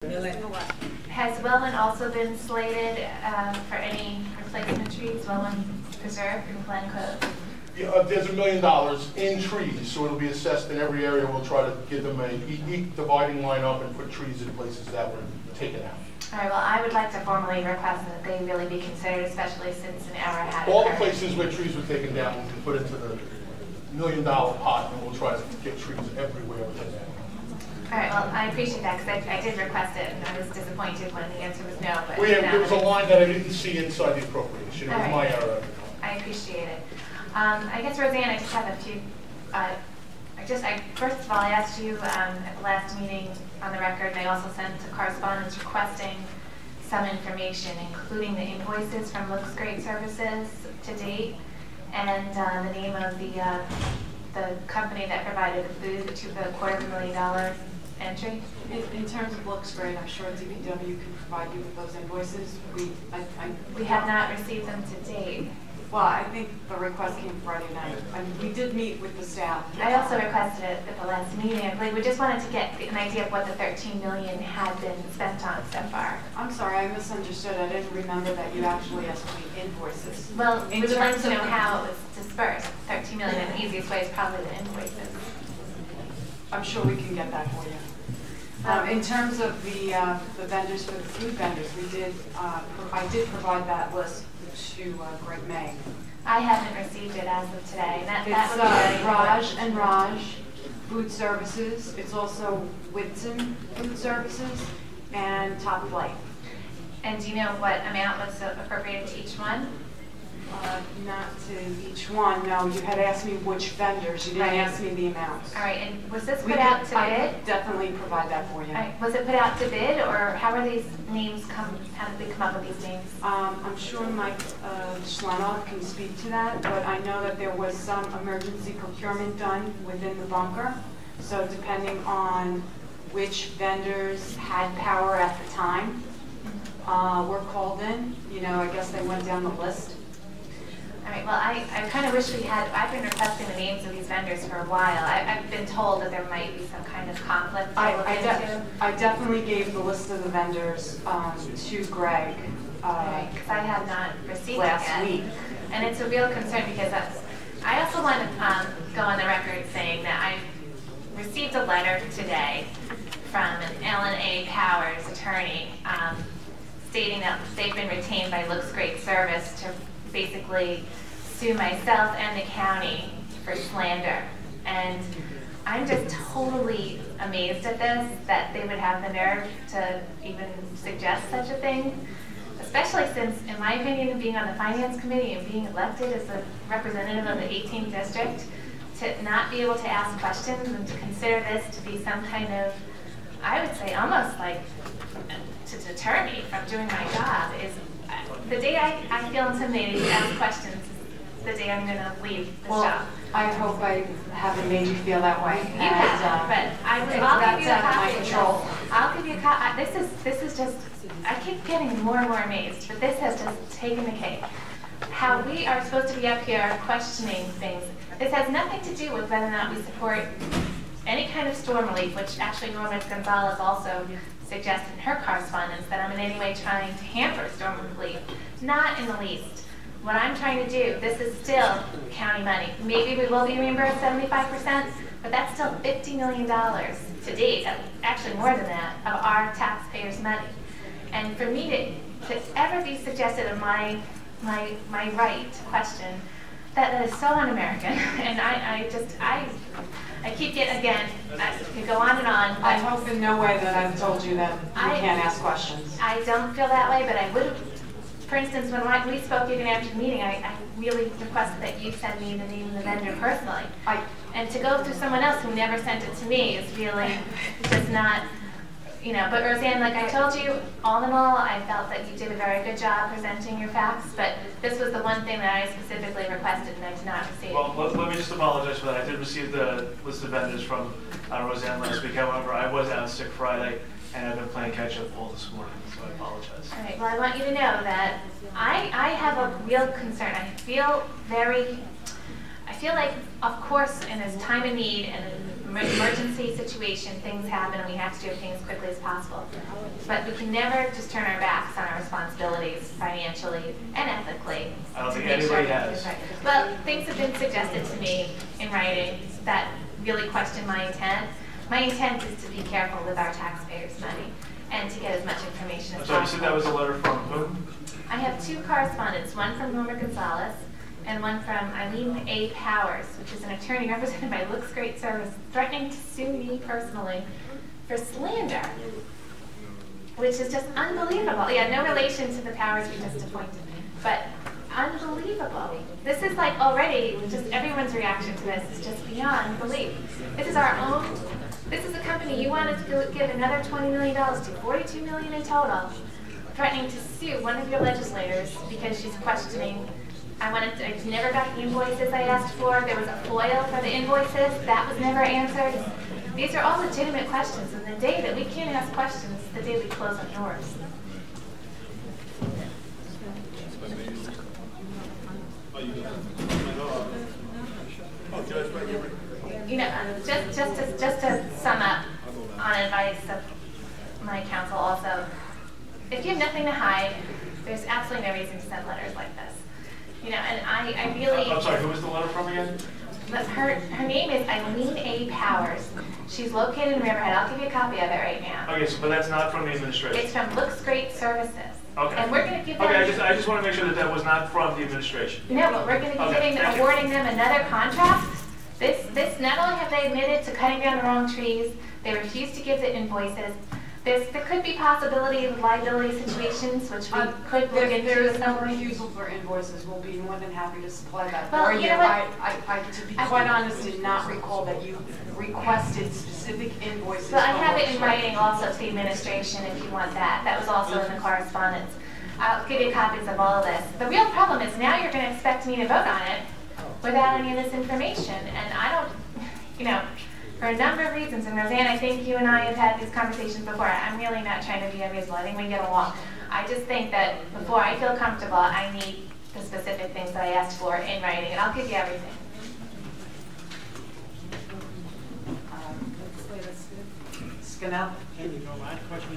Has Wellman also been slated for any replacement trees? Wellman Preserve in Glen Cove? Yeah, there's $1 million in trees, so it'll be assessed in every area. We'll try to give them a dividing line up and put trees in places that were taken out. All right, well, I would like to formally request that they really be considered, especially since an error had occurred. All the places where trees were taken down will be put into the $1 million pot, and we'll try to get trees everywhere within that. All right, well, I appreciate that because I did request it, and I was disappointed when the answer was no. But there was a line that I didn't see inside the appropriation. It was my error. I appreciate it. I guess, Roseanne, I just have a few. First of all, I asked you at the last meeting on the record, and I also sent a correspondence requesting some information, including the invoices from Looks Great Services to date, and the name of the company that provided the food, the $250,000 entry. In terms of Looks Great, I'm sure DPW can provide you with those invoices. We have not received them to date. Well, I think the request came Friday night. We did meet with the staff. I also requested it at the last meeting. I believe we just wanted to get an idea of what the $13 million had been spent on so far. I'm sorry, I misunderstood. I didn't remember that you actually asked for the invoices. Well, we would like to know how it was dispersed. $13 million, and the easiest way is probably the invoices. I'm sure we can get that for you. In terms of the vendors for the food vendors, I did provide that list to Greg May. I haven't received it as of today. It's Raj and Raj Food Services. It's also Whitson Food Services and Top Flight. And do you know what amount was appropriated to each one? Not to each one, no. You had asked me which vendors. You didn't ask me the amounts. All right, and was this put out to bid? I could definitely provide that for you. All right. Was it put out to bid, or how are these names how did they come up with these names? I'm sure Mike Schlanov can speak to that, but I know that there was some emergency procurement done within the bunker. So depending on which vendors had power at the time, were called in. You know, I guess they went down the list. All right, well, I kind of wish we had, I've been requesting the names of these vendors for a while. I've been told that there might be some kind of conflict to look into. I definitely gave the list of the vendors to Greg because I have not received last it yet. week. And it's a real concern because I also want to go on the record saying that I received a letter today from an Ellen A. Powers attorney stating that they've been retained by Looks Great Service to basically sue myself and the county for slander. And I'm just totally amazed at this, that they would have the nerve to even suggest such a thing, especially since, in my opinion, being on the Finance Committee and being elected as a representative of the 18th District, to not be able to ask questions and to consider this to be some kind of, I would say almost like to deter me from doing my job is, the day I feel intimidated to ask questions is the day I'm going to leave the job. I hope I haven't made you feel that way. You haven't, but I'll give you a copy. I'll give you a copy. This is just, I keep getting more and more amazed, but this has just taken the cake. How we are supposed to be up here questioning things. This has nothing to do with whether or not we support any kind of storm relief, which actually Norma Gonzalez also suggested in her correspondence that I'm in any way trying to hamper storm relief. Not in the least. What I'm trying to do, this is still county money. Maybe we will be reimbursed 75%, but that's still $50 million to date, actually more than that, of our taxpayers' money. And for me to ever be suggested of my right to question, that is so un-American. And I keep getting, again, I could go on and on. I hope in no way that I've told you that you can't ask questions. I don't feel that way, but I would have, for instance, when we spoke even after the meeting, I really requested that you send me the name of the vendor personally. And to go through someone else who never sent it to me is really just not, you know, but Roseanne, like I told you, all in all, I felt that you did a very good job presenting your facts, but this was the one thing that I specifically requested and I did not receive. Well, let me just apologize for that. I did receive the list of vendors from Roseanne last week. However, I was out sick Friday, and I've been playing catch-up all this morning, so I apologize. All right, well, I want you to know that I have a real concern. I feel like, of course, in this time of need and emergency situation, things happen, and we have to do everything as quickly as possible. But we can never just turn our backs on our responsibilities financially and ethically. I don't think to make anybody sure has. right. Well, things have been suggested to me in writing that really question my intent. My intent is to be careful with our taxpayers' money and to get as much information as I'm sorry, you possible. said that was a letter from whom? I have two correspondents, one from Homer Gonzalez and one from Eileen A. Powers, which is an attorney represented by Looks Great Service, threatening to sue me personally for slander, which is just unbelievable. Yeah, no relation to the Powers we just appointed, but unbelievable. This is like already, just everyone's reaction to this is just beyond belief. This is our own, this is a company you wanted to give another $20 million to, $42 million in total, threatening to sue one of your legislators because she's questioning, I never got the invoices I asked for. There was a FOIL for the invoices. That was never answered. These are all legitimate questions, and the day that we can't ask questions is the day we close our doors. You know, just to sum up on advice of my counsel also, if you have nothing to hide, there's absolutely no reason to send letters like this. You know, and I really... I'm sorry, who was the letter from again? Her name is Eileen A. Powers. She's located in Riverhead. I'll give you a copy of it right now. Okay, so, but that's not from the administration. It's from Looks Great Services. Okay. And we're going to give them... Okay, I just want to make sure that that was not from the administration. No, but we're going to be awarding them another contract. This, not only have they admitted to cutting down the wrong trees, they refuse to give the invoices. There could be possibility of liability situations, which we could look into. There is no refusal for invoices. We'll be more than happy to supply that Well, for you you. know what? I, to be quite honest, did not recall that you requested specific invoices. Well, I have it in writing also to the administration if you want that. That was also in the correspondence. I'll give you copies of all of this. The real problem is now you're going to expect me to vote on it without any of this information. And I don't, you know, for a number of reasons, and Roseanne, I think you and I have had these conversations before. I'm really not trying to be unreasonable. I think we get along. I just think that before I feel comfortable, I need the specific things that I asked for in writing, and I'll give you everything. Scannell? I have a question.